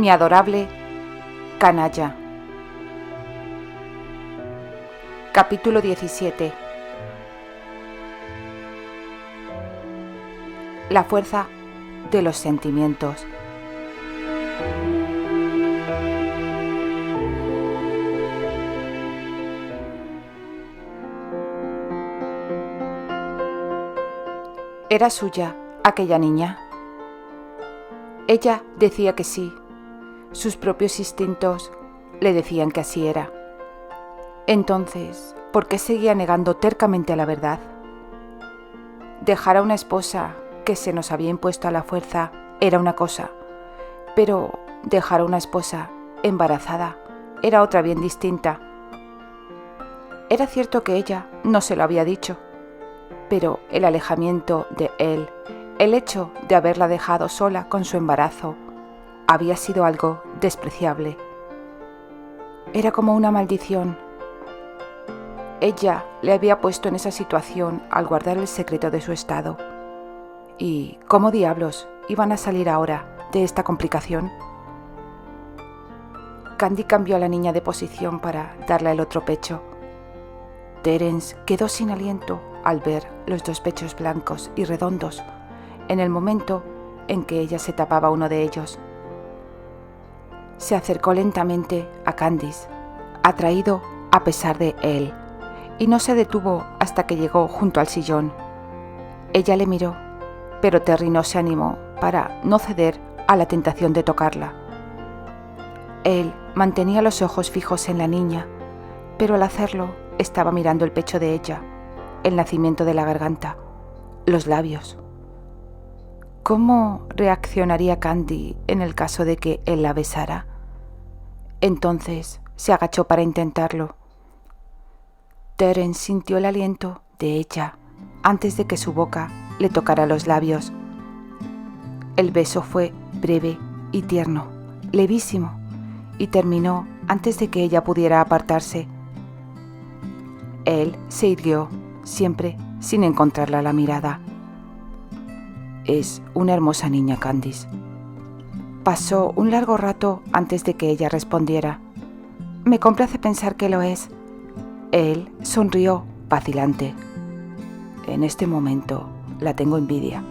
mi adorable canalla. Capítulo 17. La fuerza de los sentimientos. ¿Era suya aquella niña? Ella decía que sí. Sus propios instintos le decían que así era. Entonces, ¿por qué seguía negando tercamente la verdad? Dejar a una esposa que se nos había impuesto a la fuerza era una cosa, pero dejar a una esposa embarazada era otra bien distinta. Era cierto que ella no se lo había dicho, pero el alejamiento de él, el hecho de haberla dejado sola con su embarazo, había sido algo despreciable. Era como una maldición. Ella le había puesto en esa situación al guardar el secreto de su estado. ¿Y cómo diablos iban a salir ahora de esta complicación? Candy cambió a la niña de posición para darle el otro pecho. Terence quedó sin aliento al ver los dos pechos blancos y redondos en el momento en que ella se tapaba uno de ellos. Se acercó lentamente a Candice, atraído a pesar de él, y no se detuvo hasta que llegó junto al sillón. Ella le miró, pero Terry no se animó para no ceder a la tentación de tocarla. Él mantenía los ojos fijos en la niña, pero al hacerlo estaba mirando el pecho de ella, el nacimiento de la garganta, los labios. ¿Cómo reaccionaría Candy en el caso de que él la besara? Entonces se agachó para intentarlo. Terence sintió el aliento de ella antes de que su boca le tocara los labios. El beso fue breve y tierno, levísimo, y terminó antes de que ella pudiera apartarse. Él se irguió, siempre sin encontrarla la mirada. Es una hermosa niña, Candice. Pasó un largo rato antes de que ella respondiera. Me complace pensar que lo es. Él sonrió, vacilante. En este momento la tengo envidia.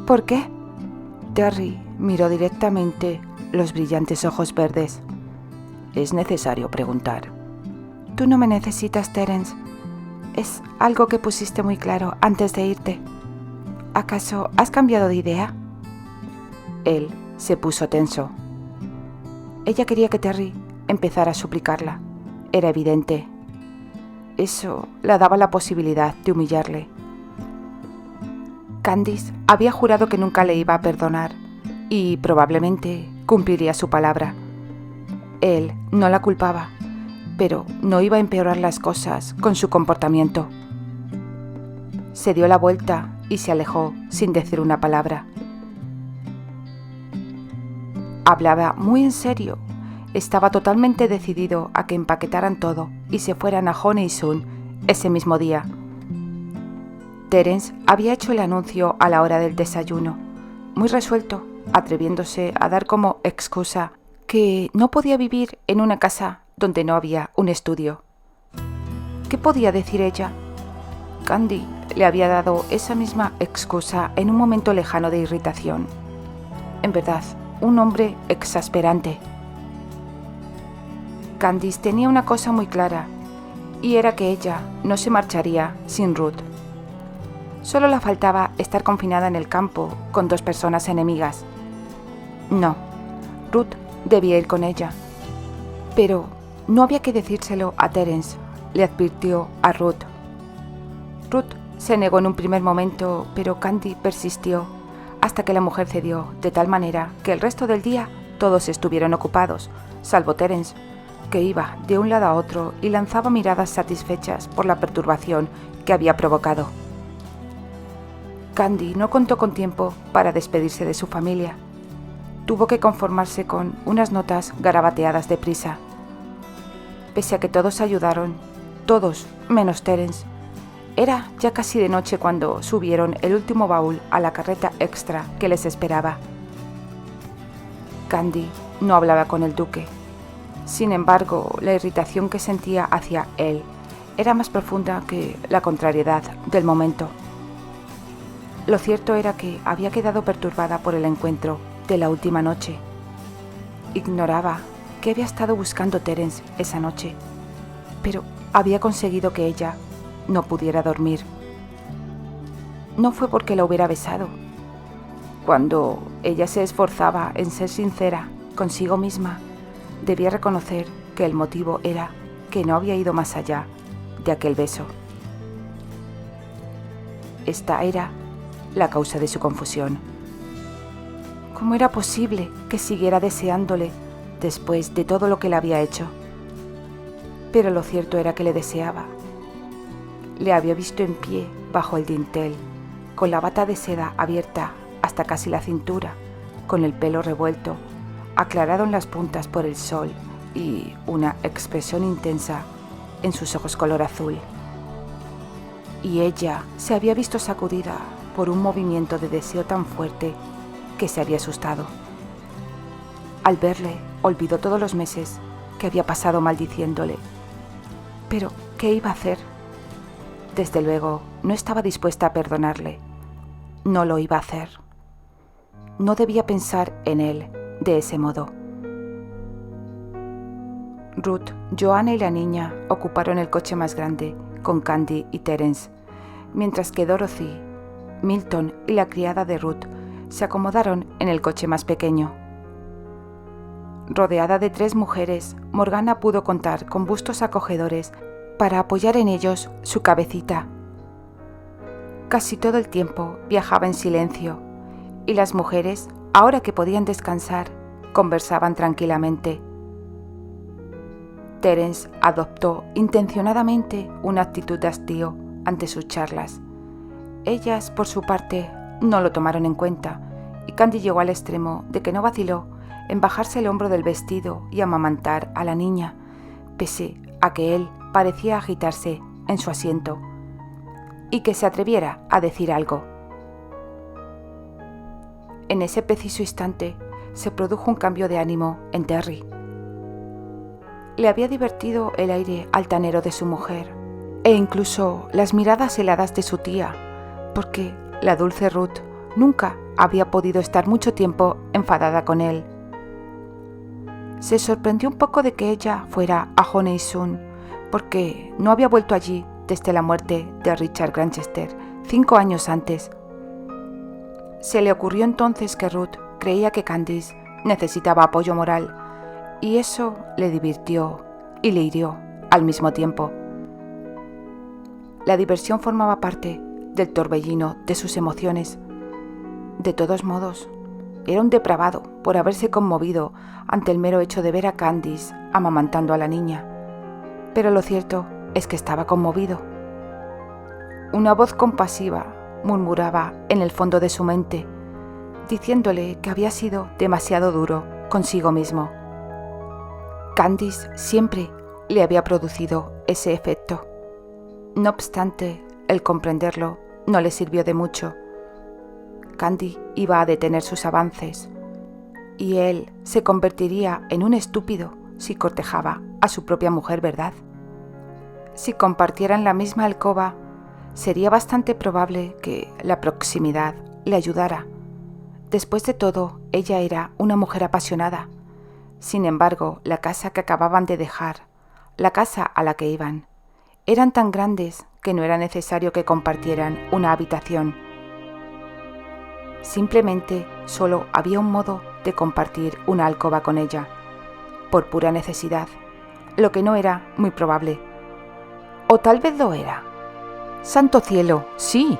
¿Por qué? Terry miró directamente los brillantes ojos verdes. Es necesario preguntar. Tú no me necesitas, Terence. Es algo que pusiste muy claro antes de irte. ¿Acaso has cambiado de idea? Él se puso tenso. Ella quería que Terry empezara a suplicarla. Era evidente. Eso le daba la posibilidad de humillarle. Candice había jurado que nunca le iba a perdonar y probablemente cumpliría su palabra. Él no la culpaba, pero no iba a empeorar las cosas con su comportamiento. Se dio la vuelta y se alejó sin decir una palabra. Hablaba muy en serio. Estaba totalmente decidido a que empaquetaran todo y se fueran a Honeysuckle ese mismo día. Terence había hecho el anuncio a la hora del desayuno, muy resuelto, atreviéndose a dar como excusa que no podía vivir en una casa donde no había un estudio. ¿Qué podía decir ella? Candy le había dado esa misma excusa en un momento lejano de irritación. En verdad, un hombre exasperante. Candice tenía una cosa muy clara, y era que ella no se marcharía sin Ruth. Solo le faltaba estar confinada en el campo con dos personas enemigas. No, Ruth debía ir con ella. Pero no había que decírselo a Terence, le advirtió a Ruth. Ruth se negó en un primer momento, pero Candy persistió hasta que la mujer cedió, de tal manera que el resto del día todos estuvieron ocupados, salvo Terence, que iba de un lado a otro y lanzaba miradas satisfechas por la perturbación que había provocado. Candy no contó con tiempo para despedirse de su familia. Tuvo que conformarse con unas notas garabateadas deprisa. Pese a que todos ayudaron, todos menos Terence, era ya casi de noche cuando subieron el último baúl a la carreta extra que les esperaba. Candy no hablaba con el duque. Sin embargo, la irritación que sentía hacia él era más profunda que la contrariedad del momento. Lo cierto era que había quedado perturbada por el encuentro de la última noche. Ignoraba qué había estado buscando Terence esa noche, pero había conseguido que ella no pudiera dormir. No fue porque la hubiera besado. Cuando ella se esforzaba en ser sincera consigo misma, debía reconocer que el motivo era que no había ido más allá de aquel beso. Esta era la causa de su confusión. ¿Cómo era posible que siguiera deseándole después de todo lo que le había hecho? Pero lo cierto era que le deseaba. Le había visto en pie bajo el dintel, con la bata de seda abierta hasta casi la cintura, con el pelo revuelto, aclarado en las puntas por el sol y una expresión intensa en sus ojos color azul. Y ella se había visto sacudida por un movimiento de deseo tan fuerte que se había asustado. Al verle, olvidó todos los meses que había pasado maldiciéndole. Pero, ¿qué iba a hacer? Desde luego, no estaba dispuesta a perdonarle. No lo iba a hacer. No debía pensar en él de ese modo. Ruth, Joanna y la niña ocuparon el coche más grande con Candy y Terence, mientras que Dorothy, Milton y la criada de Ruth se acomodaron en el coche más pequeño. Rodeada de 3 mujeres, Morgana pudo contar con bustos acogedores para apoyar en ellos su cabecita. Casi todo el tiempo viajaba en silencio, y las mujeres, ahora que podían descansar, conversaban tranquilamente. Terence adoptó intencionadamente una actitud de hastío ante sus charlas. Ellas, por su parte, no lo tomaron en cuenta, y Candy llegó al extremo de que no vaciló en bajarse el hombro del vestido y amamantar a la niña, pese a que él parecía agitarse en su asiento, y que se atreviera a decir algo. En ese preciso instante se produjo un cambio de ánimo en Terry. Le había divertido el aire altanero de su mujer, e incluso las miradas heladas de su tía, porque la dulce Ruth nunca había podido estar mucho tiempo enfadada con él. Se sorprendió un poco de que ella fuera a Honeysuun, porque no había vuelto allí desde la muerte de Richard Granchester 5 años antes. Se le ocurrió entonces que Ruth creía que Candice necesitaba apoyo moral, y eso le divirtió y le hirió al mismo tiempo. La diversión formaba parte del torbellino de sus emociones. De todos modos, era un depravado por haberse conmovido ante el mero hecho de ver a Candice amamantando a la niña. Pero lo cierto es que estaba conmovido. Una voz compasiva murmuraba en el fondo de su mente, diciéndole que había sido demasiado duro consigo mismo. Candice siempre le había producido ese efecto. No obstante, el comprenderlo no le sirvió de mucho. Candy iba a detener sus avances, y él se convertiría en un estúpido si cortejaba a su propia mujer, ¿verdad? Si compartieran la misma alcoba, sería bastante probable que la proximidad le ayudara. Después de todo, ella era una mujer apasionada. Sin embargo, la casa que acababan de dejar, la casa a la que iban, eran tan grandes que no era necesario que compartieran una habitación. Simplemente solo había un modo de compartir una alcoba con ella, por pura necesidad, lo que no era muy probable. O tal vez lo era. ¡Santo cielo! Sí,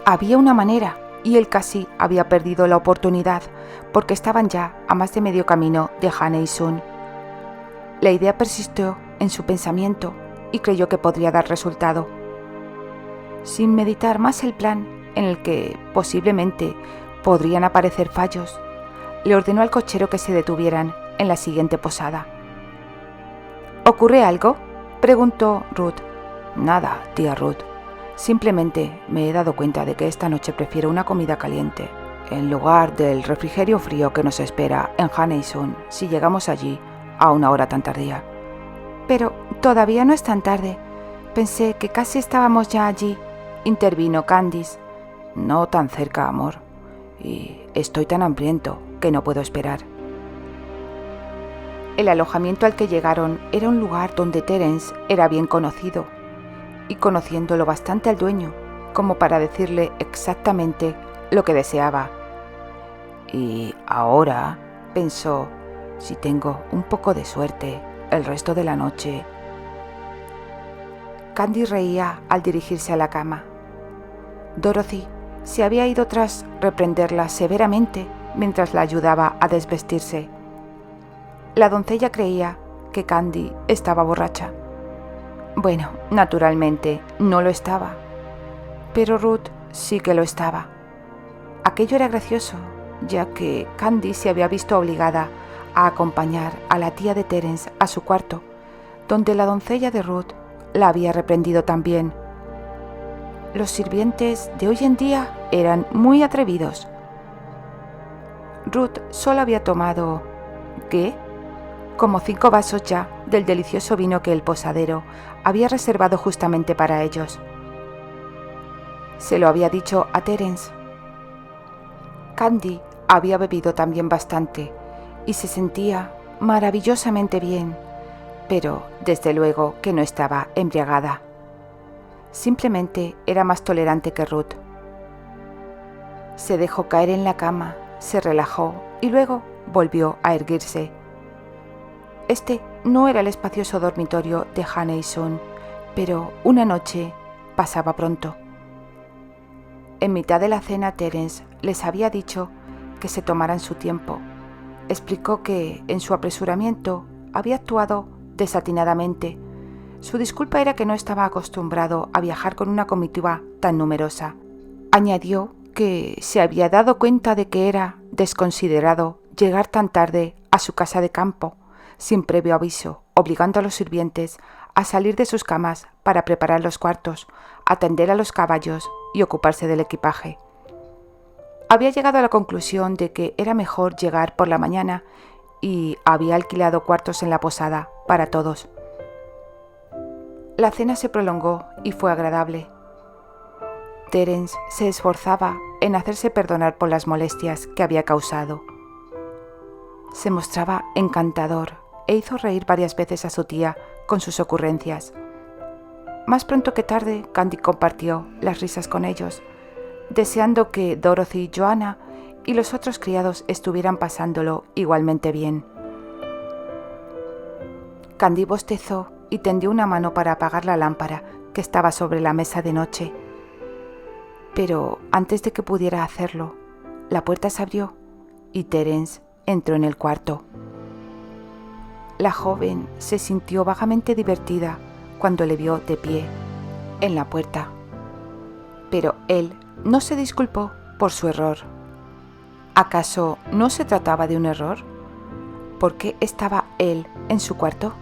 había una manera, y él casi había perdido la oportunidad, porque estaban ya a más de medio camino de Honeysuun. La idea persistió en su pensamiento y creyó que podría dar resultado. Sin meditar más el plan, en el que posiblemente podrían aparecer fallos, le ordenó al cochero que se detuvieran en la siguiente posada. ¿Ocurre algo?, preguntó Ruth. Nada, tía Ruth. Simplemente me he dado cuenta de que esta noche prefiero una comida caliente en lugar del refrigerio frío que nos espera en Honeysun si llegamos allí a una hora tan tardía. Pero todavía no es tan tarde. Pensé que casi estábamos ya allí, intervino Candice. No tan cerca, amor. Y estoy tan hambriento que no puedo esperar. El alojamiento al que llegaron era un lugar donde Terence era bien conocido, y conociéndolo bastante al dueño, como para decirle exactamente lo que deseaba. Y ahora, pensó, si tengo un poco de suerte, el resto de la noche... Candy reía al dirigirse a la cama. Dorothy se había ido tras reprenderla severamente mientras la ayudaba a desvestirse. La doncella creía que Candy estaba borracha. Bueno, naturalmente no lo estaba, pero Ruth sí que lo estaba. Aquello era gracioso, ya que Candy se había visto obligada a acompañar a la tía de Terence a su cuarto, donde la doncella de Ruth la había reprendido también. Los sirvientes de hoy en día eran muy atrevidos. Ruth solo había tomado... ¿qué? Como 5 vasos ya del delicioso vino que el posadero había reservado justamente para ellos. Se lo había dicho a Terence. Candy había bebido también bastante y se sentía maravillosamente bien, pero desde luego que no estaba embriagada. Simplemente era más tolerante que Ruth. Se dejó caer en la cama, se relajó y luego volvió a erguirse. Este no era el espacioso dormitorio de Honeysun, pero una noche pasaba pronto. En mitad de la cena Terence les había dicho que se tomaran su tiempo. Explicó que en su apresuramiento había actuado desatinadamente. Su disculpa era que no estaba acostumbrado a viajar con una comitiva tan numerosa. Añadió que se había dado cuenta de que era desconsiderado llegar tan tarde a su casa de campo, sin previo aviso, obligando a los sirvientes a salir de sus camas para preparar los cuartos, atender a los caballos y ocuparse del equipaje. Había llegado a la conclusión de que era mejor llegar por la mañana y había alquilado cuartos en la posada para todos. La cena se prolongó y fue agradable. Terence se esforzaba en hacerse perdonar por las molestias que había causado. Se mostraba encantador e hizo reír varias veces a su tía con sus ocurrencias. Más pronto que tarde, Candy compartió las risas con ellos, deseando que Dorothy, Joanna y los otros criados estuvieran pasándolo igualmente bien. Candy bostezó y tendió una mano para apagar la lámpara que estaba sobre la mesa de noche. Pero antes de que pudiera hacerlo, la puerta se abrió y Terence entró en el cuarto. La joven se sintió vagamente divertida cuando le vio de pie en la puerta, pero él no se disculpó por su error. ¿Acaso no se trataba de un error? ¿Por qué estaba él en su cuarto?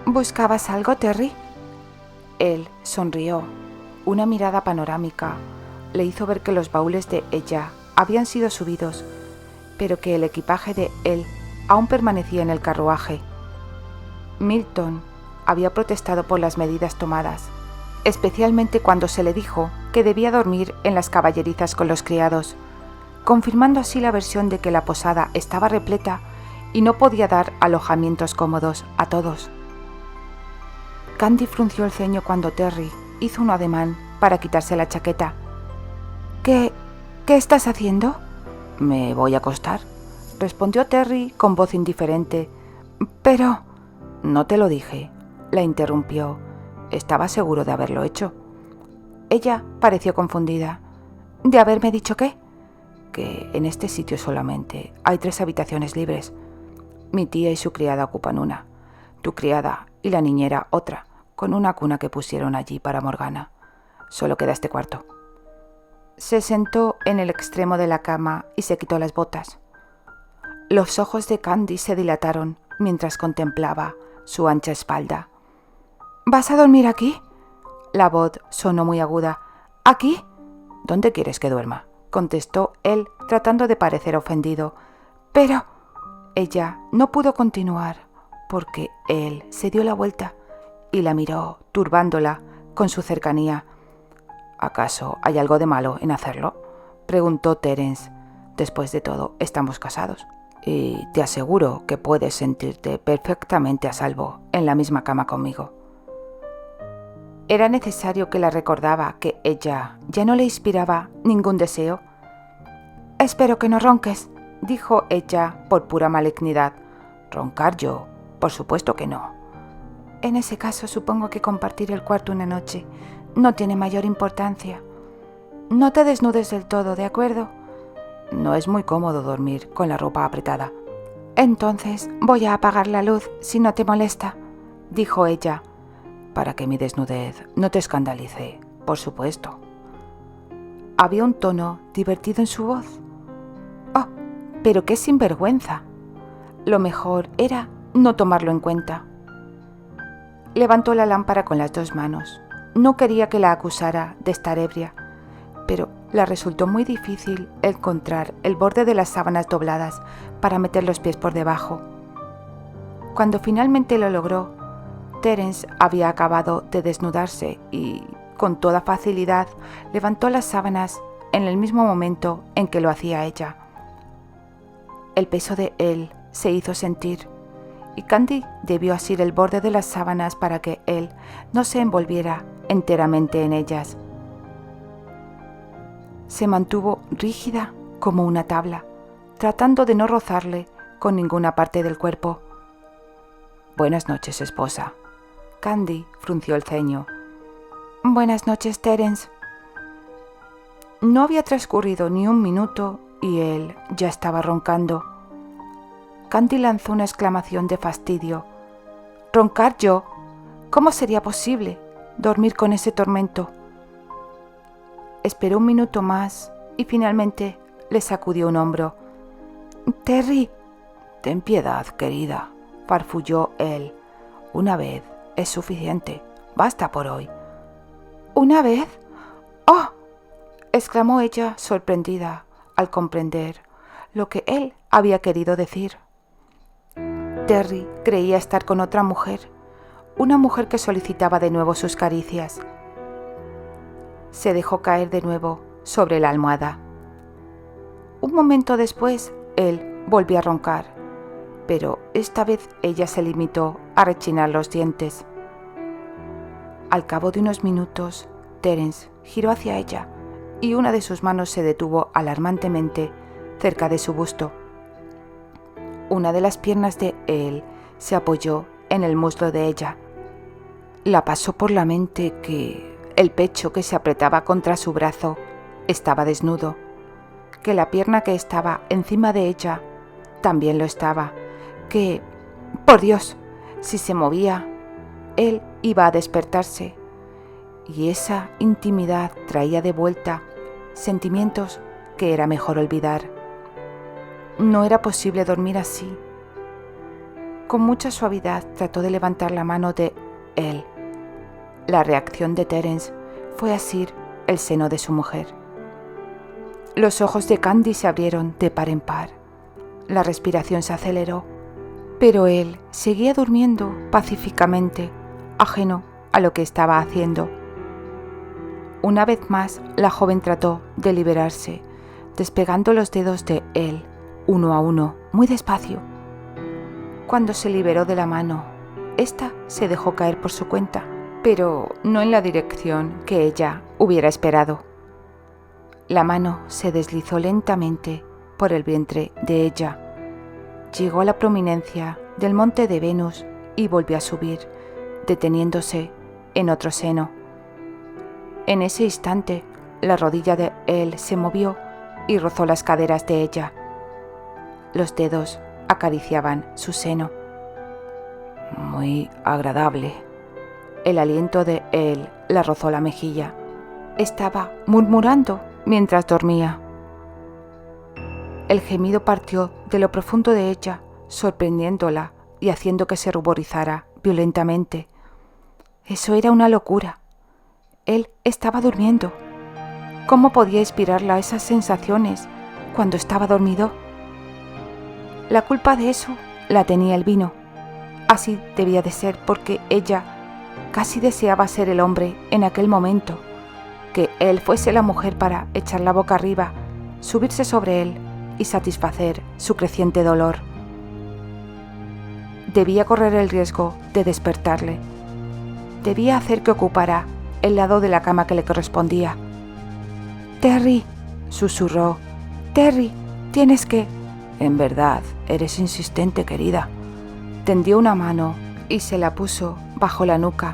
¿Buscabas algo, Terry? Él sonrió. Una mirada panorámica le hizo ver que los baúles de ella habían sido subidos, pero que el equipaje de él aún permanecía en el carruaje. Milton había protestado por las medidas tomadas, especialmente cuando se le dijo que debía dormir en las caballerizas con los criados, confirmando así la versión de que la posada estaba repleta y no podía dar alojamientos cómodos a todos. Candy frunció el ceño cuando Terry hizo un ademán para quitarse la chaqueta. ¿Qué estás haciendo? Me voy a acostar, respondió Terry con voz indiferente. Pero... No te lo dije, la interrumpió. Estaba seguro de haberlo hecho. Ella pareció confundida. ¿De haberme dicho qué? Que en este sitio solamente hay 3 habitaciones libres. Mi tía y su criada ocupan una, tu criada y la niñera otra, con una cuna que pusieron allí para Morgana. Solo queda este cuarto. Se sentó en el extremo de la cama y se quitó las botas. Los ojos de Candy se dilataron mientras contemplaba su ancha espalda. ¿Vas a dormir aquí? La voz sonó muy aguda. ¿Aquí? ¿Dónde quieres que duerma? contestó él, tratando de parecer ofendido. Pero... Ella no pudo continuar, porque él se dio la vuelta y la miró, turbándola con su cercanía. ¿Acaso hay algo de malo en hacerlo?, preguntó Terence. Después de todo, estamos casados. Y te aseguro que puedes sentirte perfectamente a salvo en la misma cama conmigo. ¿Era necesario que la recordaba que ella ya no le inspiraba ningún deseo? Espero que no ronques, dijo ella por pura malignidad. ¿Roncar yo? Por supuesto que no. En ese caso supongo que compartir el cuarto una noche no tiene mayor importancia. No te desnudes del todo, ¿de acuerdo? No es muy cómodo dormir con la ropa apretada. Entonces voy a apagar la luz si no te molesta, dijo ella. Para que mi desnudez no te escandalice, por supuesto. Había un tono divertido en su voz. ¡Oh, pero qué sinvergüenza! Lo mejor era no tomarlo en cuenta. Levantó la lámpara con las dos manos. No quería que la acusara de estar ebria, pero le resultó muy difícil encontrar el borde de las sábanas dobladas para meter los pies por debajo. Cuando finalmente lo logró, Terence había acabado de desnudarse y, con toda facilidad, levantó las sábanas en el mismo momento en que lo hacía ella. El peso de él se hizo sentir, y Candy debió asir el borde de las sábanas para que él no se envolviera enteramente en ellas. Se mantuvo rígida como una tabla, tratando de no rozarle con ninguna parte del cuerpo. «Buenas noches, esposa». Candy frunció el ceño. «Buenas noches, Terence». No había transcurrido ni un minuto y él ya estaba roncando. Candy lanzó una exclamación de fastidio. ¿Roncar yo? ¿Cómo sería posible dormir con ese tormento? Esperó un minuto más y finalmente le sacudió un hombro. «Terry». «Ten piedad, querida», farfulló él. «Una vez es suficiente. Basta por hoy». «¿Una vez? ¡Oh!», exclamó ella sorprendida al comprender lo que él había querido decir. Terry creía estar con otra mujer, una mujer que solicitaba de nuevo sus caricias. Se dejó caer de nuevo sobre la almohada. Un momento después, él volvió a roncar, pero esta vez ella se limitó a rechinar los dientes. Al cabo de unos minutos, Terence giró hacia ella y una de sus manos se detuvo alarmantemente cerca de su busto. Una de las piernas de él se apoyó en el muslo de ella. La pasó por la mente que el pecho que se apretaba contra su brazo estaba desnudo, que la pierna que estaba encima de ella también lo estaba, que, por Dios, si se movía, él iba a despertarse, y esa intimidad traía de vuelta sentimientos que era mejor olvidar. No era posible dormir así. Con mucha suavidad trató de levantar la mano de él. La reacción de Terence fue asir el seno de su mujer. Los ojos de Candy se abrieron de par en par. La respiración se aceleró, pero él seguía durmiendo pacíficamente, ajeno a lo que estaba haciendo. Una vez más, la joven trató de liberarse, despegando los dedos de él, uno a uno, muy despacio. Cuando se liberó de la mano, ésta se dejó caer por su cuenta, pero no en la dirección que ella hubiera esperado. La mano se deslizó lentamente por el vientre de ella. Llegó a la prominencia del monte de Venus y volvió a subir, deteniéndose en otro seno. En ese instante, la rodilla de él se movió y rozó las caderas de ella. Los dedos acariciaban su seno. Muy agradable. El aliento de él la rozó la mejilla. Estaba murmurando mientras dormía. El gemido partió de lo profundo de ella, sorprendiéndola y haciendo que se ruborizara violentamente. Eso era una locura. Él estaba durmiendo. ¿Cómo podía inspirarla esas sensaciones cuando estaba dormido? La culpa de eso la tenía el vino. Así debía de ser porque ella casi deseaba ser el hombre en aquel momento, que él fuese la mujer para echar la boca arriba, subirse sobre él y satisfacer su creciente dolor. Debía correr el riesgo de despertarle. Debía hacer que ocupara el lado de la cama que le correspondía. «Terry», susurró, «Terry, tienes que...» «En verdad, eres insistente, querida». Tendió una mano y se la puso bajo la nuca,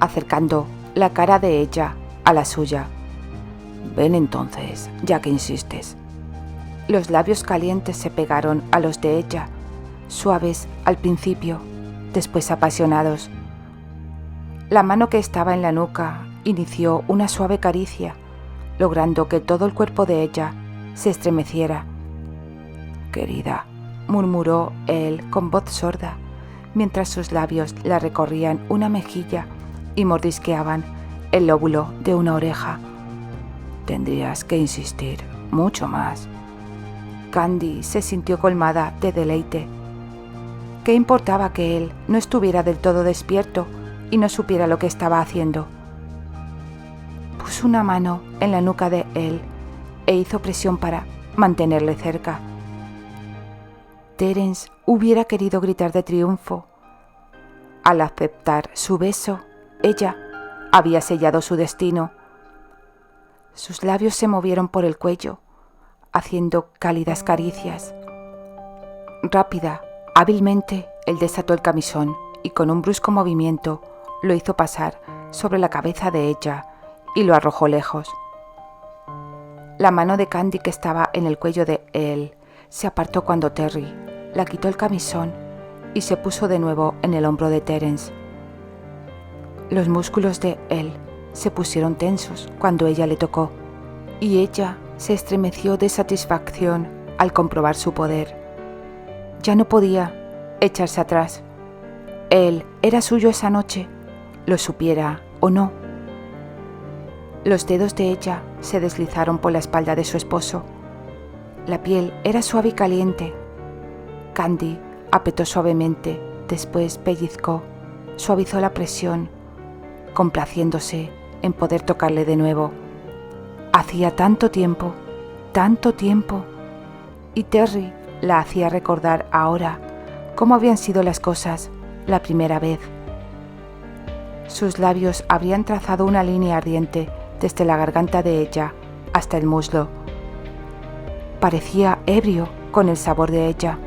acercando la cara de ella a la suya. «Ven entonces, ya que insistes». Los labios calientes se pegaron a los de ella, suaves al principio, después apasionados. La mano que estaba en la nuca inició una suave caricia, logrando que todo el cuerpo de ella se estremeciera. «Querida», murmuró él con voz sorda, mientras sus labios la recorrían una mejilla y mordisqueaban el lóbulo de una oreja. «Tendrías que insistir mucho más». Candy se sintió colmada de deleite. ¿Qué importaba que él no estuviera del todo despierto y no supiera lo que estaba haciendo? Puso una mano en la nuca de él e hizo presión para mantenerle cerca. Terence hubiera querido gritar de triunfo. Al aceptar su beso, ella había sellado su destino. Sus labios se movieron por el cuello, haciendo cálidas caricias. Rápida, hábilmente, él desató el camisón y con un brusco movimiento lo hizo pasar sobre la cabeza de ella y lo arrojó lejos. La mano de Candy que estaba en el cuello de él se apartó cuando Terry la quitó el camisón y se puso de nuevo en el hombro de Terence. Los músculos de él se pusieron tensos cuando ella le tocó y ella se estremeció de satisfacción al comprobar su poder. Ya no podía echarse atrás. Él era suyo esa noche, lo supiera o no. Los dedos de ella se deslizaron por la espalda de su esposo. La piel era suave y caliente. Candy apretó suavemente, después pellizcó, suavizó la presión, complaciéndose en poder tocarle de nuevo. Hacía tanto tiempo, y Terry la hacía recordar ahora cómo habían sido las cosas la primera vez. Sus labios habrían trazado una línea ardiente desde la garganta de ella hasta el muslo. Parecía ebrio con el sabor de ella.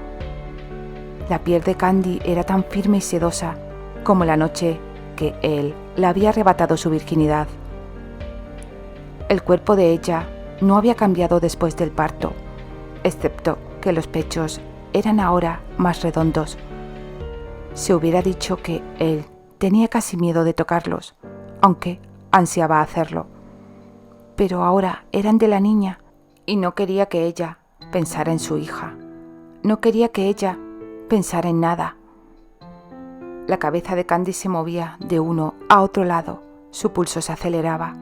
La piel de Candy era tan firme y sedosa como la noche que él le había arrebatado su virginidad. El cuerpo de ella no había cambiado después del parto, excepto que los pechos eran ahora más redondos. Se hubiera dicho que él tenía casi miedo de tocarlos, aunque ansiaba hacerlo. Pero ahora eran de la niña y no quería que ella pensara en su hija. No quería que ella pensara en nada. La cabeza de Candy se movía de uno a otro lado, su pulso se aceleraba.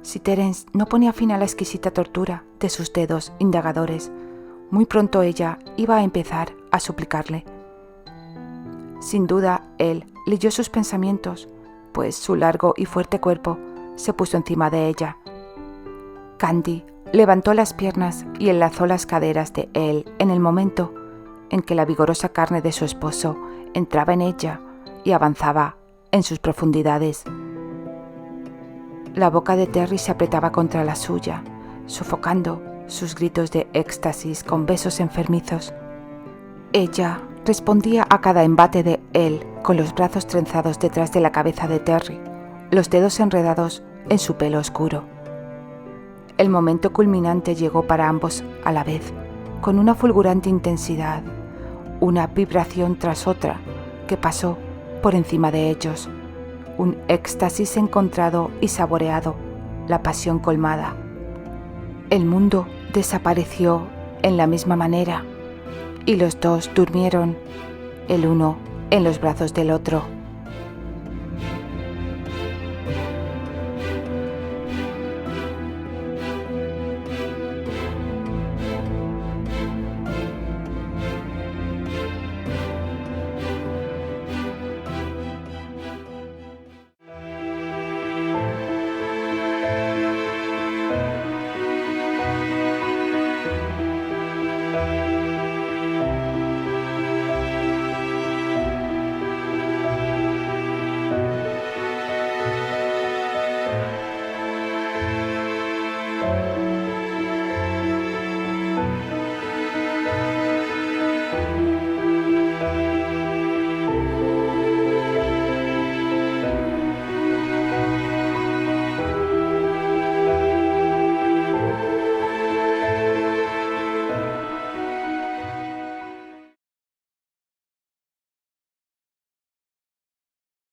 Si Terence no ponía fin a la exquisita tortura de sus dedos indagadores, muy pronto ella iba a empezar a suplicarle. Sin duda, él leyó sus pensamientos, pues su largo y fuerte cuerpo se puso encima de ella. Candy levantó las piernas y enlazó las caderas de él en el momento en que la vigorosa carne de su esposo entraba en ella y avanzaba en sus profundidades. La boca de Terry se apretaba contra la suya, sofocando sus gritos de éxtasis con besos enfermizos. Ella respondía a cada embate de él con los brazos trenzados detrás de la cabeza de Terry, los dedos enredados en su pelo oscuro. El momento culminante llegó para ambos a la vez, con una fulgurante intensidad, una vibración tras otra que pasó por encima de ellos, un éxtasis encontrado y saboreado, la pasión colmada. El mundo desapareció en la misma manera y los dos durmieron, el uno en los brazos del otro.